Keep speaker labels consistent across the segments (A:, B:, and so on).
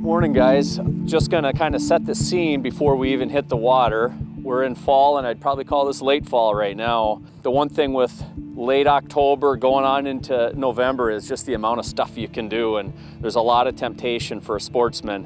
A: Morning guys, just gonna kind of set the scene before we even hit the water. We're in fall, and I'd probably call this late fall right now. The one thing with late October going on into November is just the amount of stuff you can do, and there's a lot of temptation for a sportsman.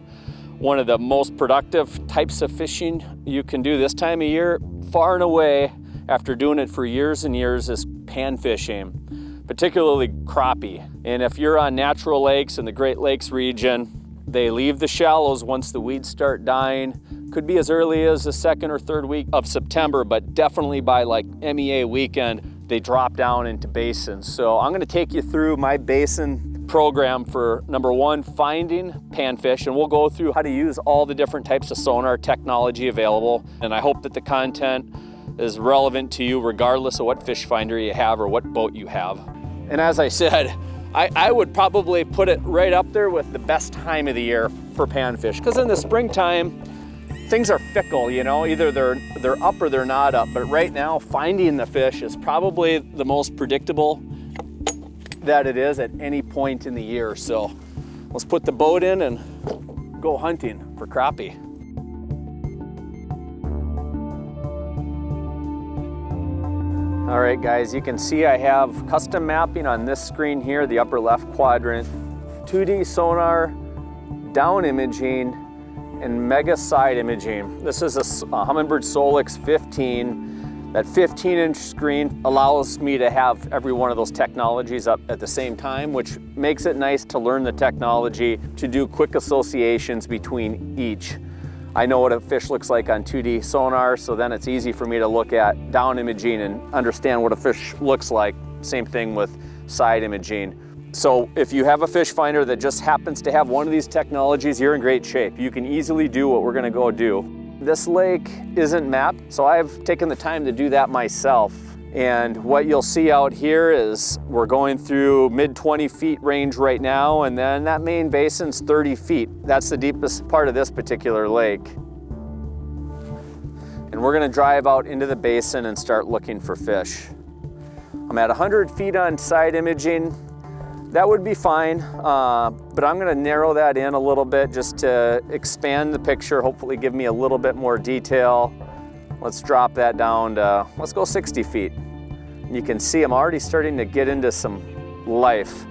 A: One of the most productive types of fishing you can do this time of year, far and away, after doing it for years and years, is pan fishing, particularly crappie. And if you're on natural lakes in the Great Lakes region, they leave the shallows once the weeds start dying. Could be as early as the second or third week of September, but definitely by like MEA weekend, they drop down into basins. So I'm gonna take you through my basin program for number one, finding panfish, and we'll go through how to use all the different types of sonar technology available. And I hope that the content is relevant to you regardless of what fish finder you have or what boat you have. And as I said, I would probably put it right up there with the best time of the year for panfish, because in the springtime, things are fickle, you know, either they're up or they're not up. But right now, finding the fish is probably the most predictable that it is at any point in the year. So let's put the boat in and go hunting for crappie. All right guys, you can see I have custom mapping on this screen here, the upper left quadrant, 2D sonar, down imaging, and mega side imaging. This is a Humminbird Solix 15. That 15-inch screen allows me to have every one of those technologies up at the same time, which makes it nice to learn the technology, to do quick associations between each. I know what a fish looks like on 2D sonar, so then it's easy for me to look at down imaging and understand what a fish looks like. Same thing with side imaging. So if you have a fish finder that just happens to have one of these technologies, you're in great shape. You can easily do what we're gonna go do. This lake isn't mapped, so I've taken the time to do that myself. And what you'll see out here is we're going through mid 20 feet range right now, and then that main basin's 30 feet. That's the deepest part of this particular lake. And we're gonna drive out into the basin and start looking for fish. I'm at 100 feet on side imaging. That would be fine, but I'm gonna narrow that in a little bit just to expand the picture, hopefully give me a little bit more detail. Let's drop that down to, let's go 60 feet. You can see I'm already starting to get into some life.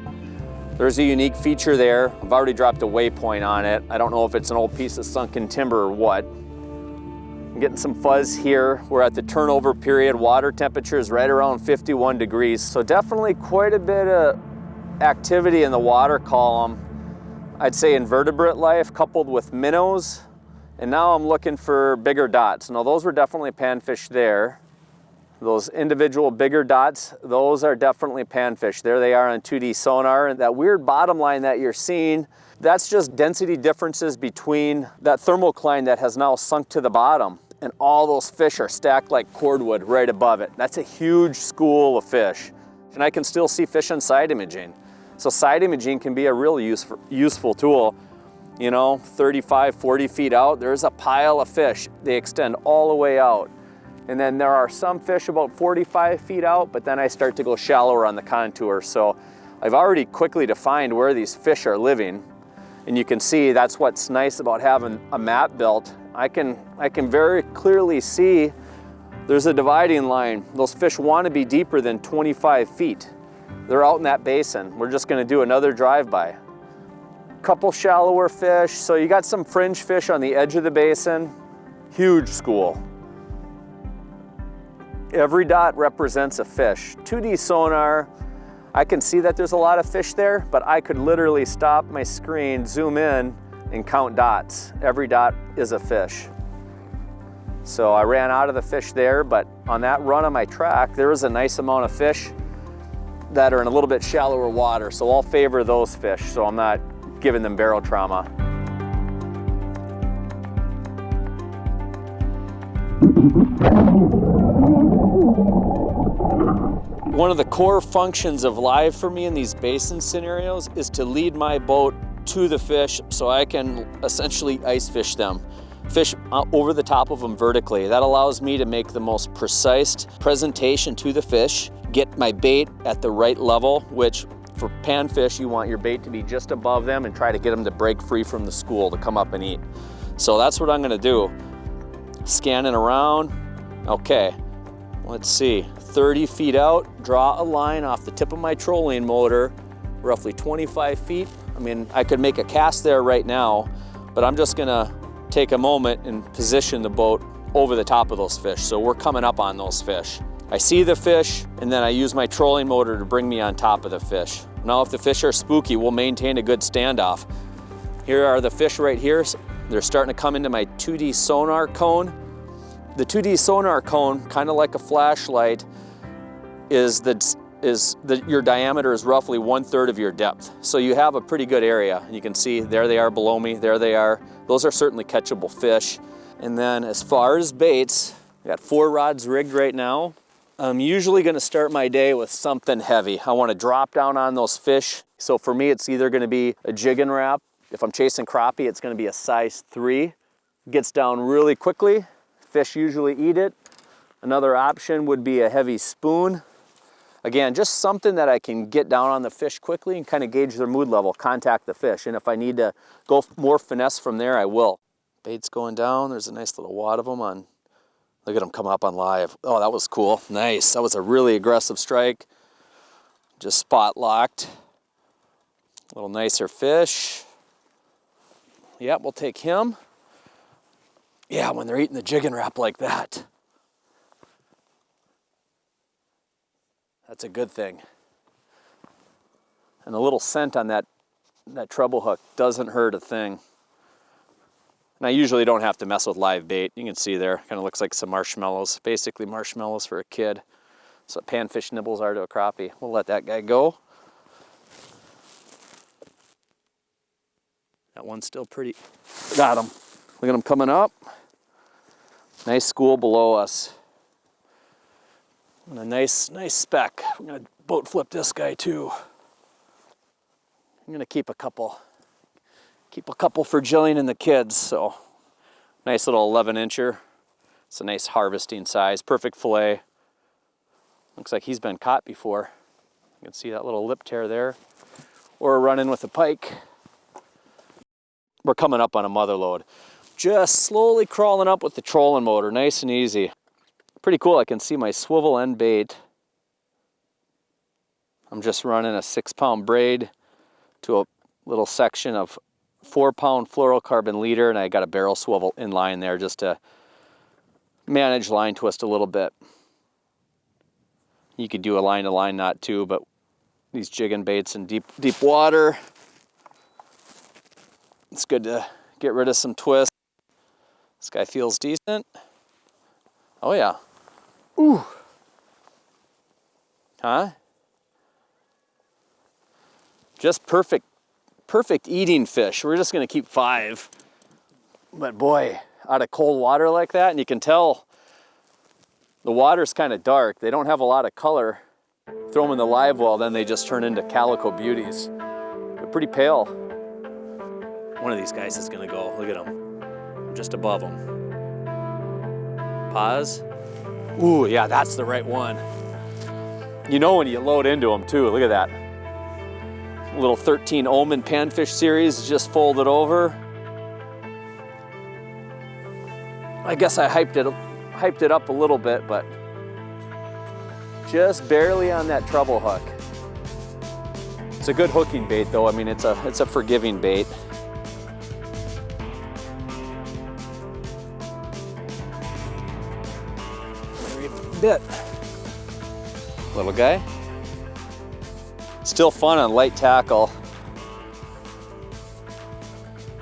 A: There's a unique feature there. I've already dropped a waypoint on it. I don't know if it's an old piece of sunken timber or what. I'm getting some fuzz here. We're at the turnover period. Water temperature is right around 51 degrees. So definitely quite a bit of activity in the water column. I'd say invertebrate life coupled with minnows. And now I'm looking for bigger dots. Now those were definitely panfish there. Those individual bigger dots, those are definitely panfish. There they are on 2D sonar. And that weird bottom line that you're seeing, that's just density differences between that thermocline that has now sunk to the bottom. And all those fish are stacked like cordwood right above it. That's a huge school of fish. And I can still see fish on side imaging. So side imaging can be a real useful tool. You know, 35, 40 feet out, there's a pile of fish. They extend all the way out. And then there are some fish about 45 feet out, but then I start to go shallower on the contour. So I've already quickly defined where these fish are living. And you can see that's what's nice about having a map built. I can very clearly see there's a dividing line. Those fish want to be deeper than 25 feet. They're out in that basin. We're just gonna do another drive-by. Couple shallower fish, so you got some fringe fish on the edge of the basin. Huge school. Every dot represents a fish. 2D sonar, I can see that there's a lot of fish there, but I could literally stop my screen, zoom in, and count dots. Every dot is a fish. So I ran out of the fish there, but on that run on my track, there was a nice amount of fish that are in a little bit shallower water, so I'll favor those fish, so I'm not giving them barotrauma. One of the core functions of live for me in these basin scenarios is to lead my boat to the fish so I can essentially ice fish them. Fish over the top of them vertically. That allows me to make the most precise presentation to the fish, get my bait at the right level, which For panfish, you want your bait to be just above them and try to get them to break free from the school to come up and eat. So that's what I'm gonna do. Scanning around. Okay, let's see. 30 feet out, draw a line off the tip of my trolling motor, roughly 25 feet. I mean, I could make a cast there right now, but I'm just gonna take a moment and position the boat over the top of those fish. So we're coming up on those fish. I see the fish, and then I use my trolling motor to bring me on top of the fish. Now, if the fish are spooky, we'll maintain a good standoff. Here are the fish right here. They're starting to come into my 2D sonar cone. The 2D sonar cone, kind of like a flashlight, your diameter is roughly 1/3 of your depth. So you have a pretty good area. You can see there they are below me, there they are. Those are certainly catchable fish. And then as far as baits, I got 4 rods rigged right now. I'm usually gonna start my day with something heavy. I wanna drop down on those fish. So for me, it's either gonna be a jig and wrap. If I'm chasing crappie, it's gonna be a size 3. Gets down really quickly. Fish usually eat it. Another option would be a heavy spoon. Again, just something that I can get down on the fish quickly and kind of gauge their mood level, contact the fish. And if I need to go more finesse from there, I will. Bait's going down. There's a nice little wad of them on. Look at them come up on live. Oh, that was cool. Nice. That was a really aggressive strike. Just spot locked. A little nicer fish. Yep, we'll take him. Yeah, when they're eating the jig and wrap like that. That's a good thing. And a little scent on that treble hook doesn't hurt a thing. And I usually don't have to mess with live bait. You can see there, kind of looks like some marshmallows. Basically marshmallows for a kid. That's what panfish nibbles are to a crappie. We'll let that guy go. That one's still pretty. Got him. Look at him coming up. Nice school below us. And a nice speck. I'm gonna boat flip this guy too. I'm gonna keep a couple for Jillian and the kids. So nice little 11-incher. It's a nice harvesting size, perfect fillet. Looks like he's been caught before. You can see that little lip tear there. Or running with a pike. We're coming up on a mother load. Just slowly crawling up with the trolling motor, nice and easy. Pretty cool, I can see my swivel end bait. I'm just running a 6-pound braid to a little section of 4-pound fluorocarbon leader, and I got a barrel swivel in line there just to manage line twist a little bit. You could do a line to line knot too, but these jigging baits in deep water, it's good to get rid of some twist. This guy feels decent. Oh yeah. Ooh. Huh? Just perfect eating fish. We're just gonna keep 5. But boy, out of cold water like that, and you can tell the water's kind of dark. They don't have a lot of color. Throw them in the live well, then they just turn into calico beauties. They're pretty pale. One of these guys is gonna go. Look at him. I'm just above him. Pause. Ooh, yeah, that's the right one. You know when you load into them too. Look at that. Little 13 Omen panfish series just folded over. I guess I hyped it up a little bit, but just barely on that treble hook. It's a good hooking bait though. I mean, it's a forgiving bait. Bit. Little guy. Still fun on light tackle.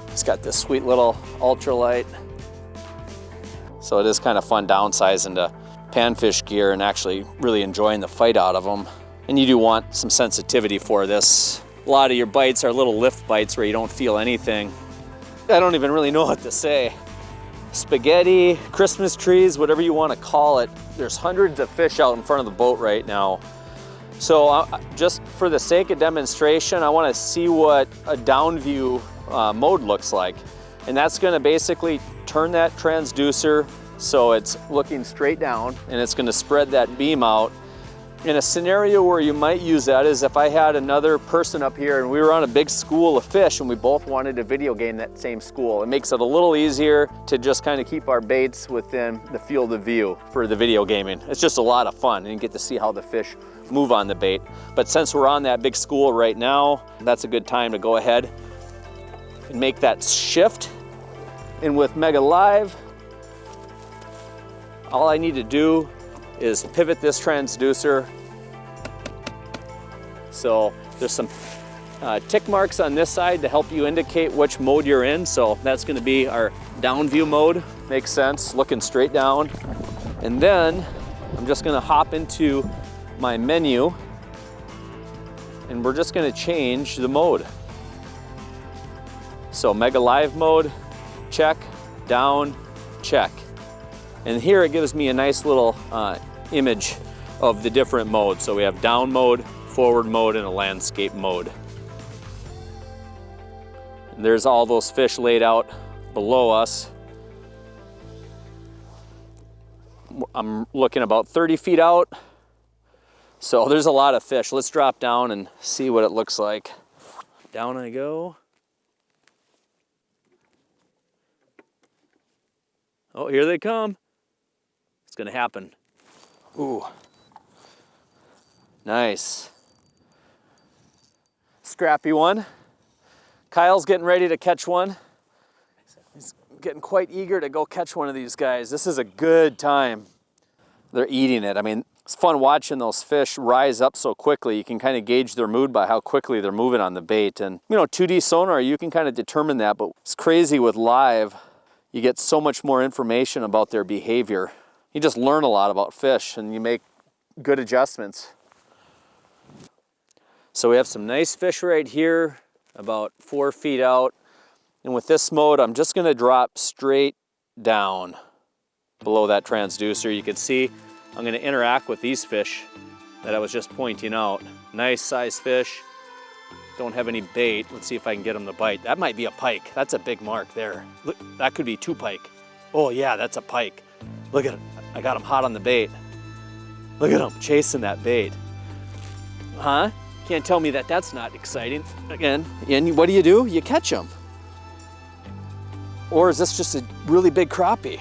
A: It's got this sweet little ultralight. So it is kind of fun downsizing to panfish gear and actually really enjoying the fight out of them. And you do want some sensitivity for this. A lot of your bites are little lift bites where you don't feel anything. I don't even really know what to say. Spaghetti, Christmas trees, whatever you want to call it. There's hundreds of fish out in front of the boat right now. So just for the sake of demonstration, I want to see what a down view mode looks like. And that's going to basically turn that transducer so it's looking straight down, and it's going to spread that beam out. In a scenario where you might use that is if I had another person up here and we were on a big school of fish and we both wanted to video game that same school. It makes it a little easier to just kind of keep our baits within the field of view for the video gaming. It's just a lot of fun and you get to see how the fish move on the bait. But since we're on that big school right now, that's a good time to go ahead and make that shift. And with Mega Live, all I need to do is pivot this transducer. So there's some tick marks on this side to help you indicate which mode you're in. So that's gonna be our down view mode. Makes sense, looking straight down. And then I'm just gonna hop into my menu and we're just gonna change the mode. So Mega Live mode, check, down, check. And here it gives me a nice little image of the different modes. So we have down mode, forward mode, and a landscape mode. And there's all those fish laid out below us. I'm looking about 30 feet out. So there's a lot of fish. Let's drop down and see what it looks like. Down I go. Oh, here they come. It's gonna happen. Ooh. Nice. Scrappy one. Kyle's getting ready to catch one. He's getting quite eager to go catch one of these guys. This is a good time. They're eating it. I mean, it's fun watching those fish rise up so quickly. You can kind of gauge their mood by how quickly they're moving on the bait. And, you know, 2D sonar, you can kind of determine that, but it's crazy with live. You get so much more information about their behavior. You just learn a lot about fish and you make good adjustments. So we have some nice fish right here, about 4 feet out. And with this mode, I'm just gonna drop straight down below that transducer. You can see I'm gonna interact with these fish that I was just pointing out. Nice size fish, don't have any bait. Let's see if I can get them to bite. That might be a pike. That's a big mark there. Look, that could be 2 pike. Oh yeah, that's a pike. Look at it, I got him hot on the bait. Look at him chasing that bait. Huh? Can't tell me that that's not exciting. Again, and what do? You catch them. Or is this just a really big crappie?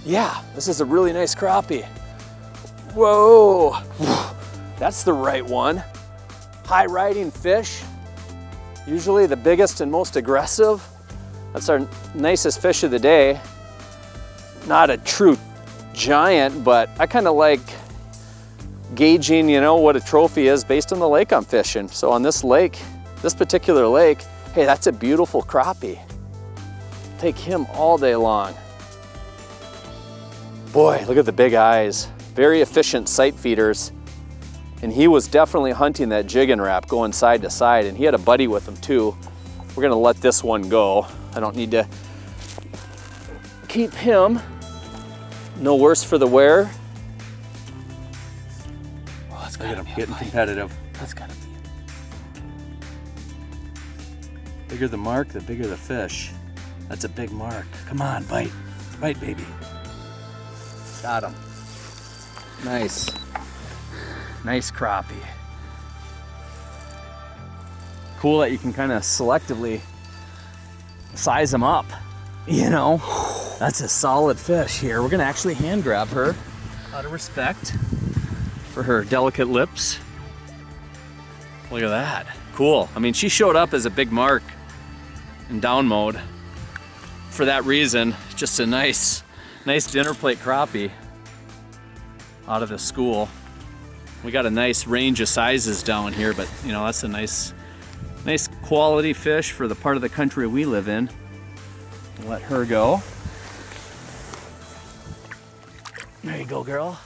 A: Yeah, this is a really nice crappie. Whoa, that's the right one. High riding fish, usually the biggest and most aggressive. That's our nicest fish of the day. Not a true giant, but I kind of like gauging, you know, what a trophy is based on the lake I'm fishing. So on this lake, this particular lake, hey, that's a beautiful crappie. Take him all day long. Boy, look at the big eyes. Very efficient sight feeders. And he was definitely hunting that jig and wrap, going side to side, and he had a buddy with him too. We're gonna let this one go. I don't need to keep him. No worse for the wear. Oh, that's look at him getting competitive. That's gotta be it. Bigger the mark, the bigger the fish. That's a big mark. Come on, bite. Bite, baby. Got him. Nice. Nice crappie. Cool that you can kind of selectively size them up. You know, that's a solid fish here. We're gonna actually hand grab her out of respect for her delicate lips. Look at that. Cool. I mean, she showed up as a big mark in down mode. For that reason, just a nice dinner plate crappie out of the school. We got a nice range of sizes down here, but you know, that's a nice quality fish for the part of the country we live in. Let her go. There you go, girl.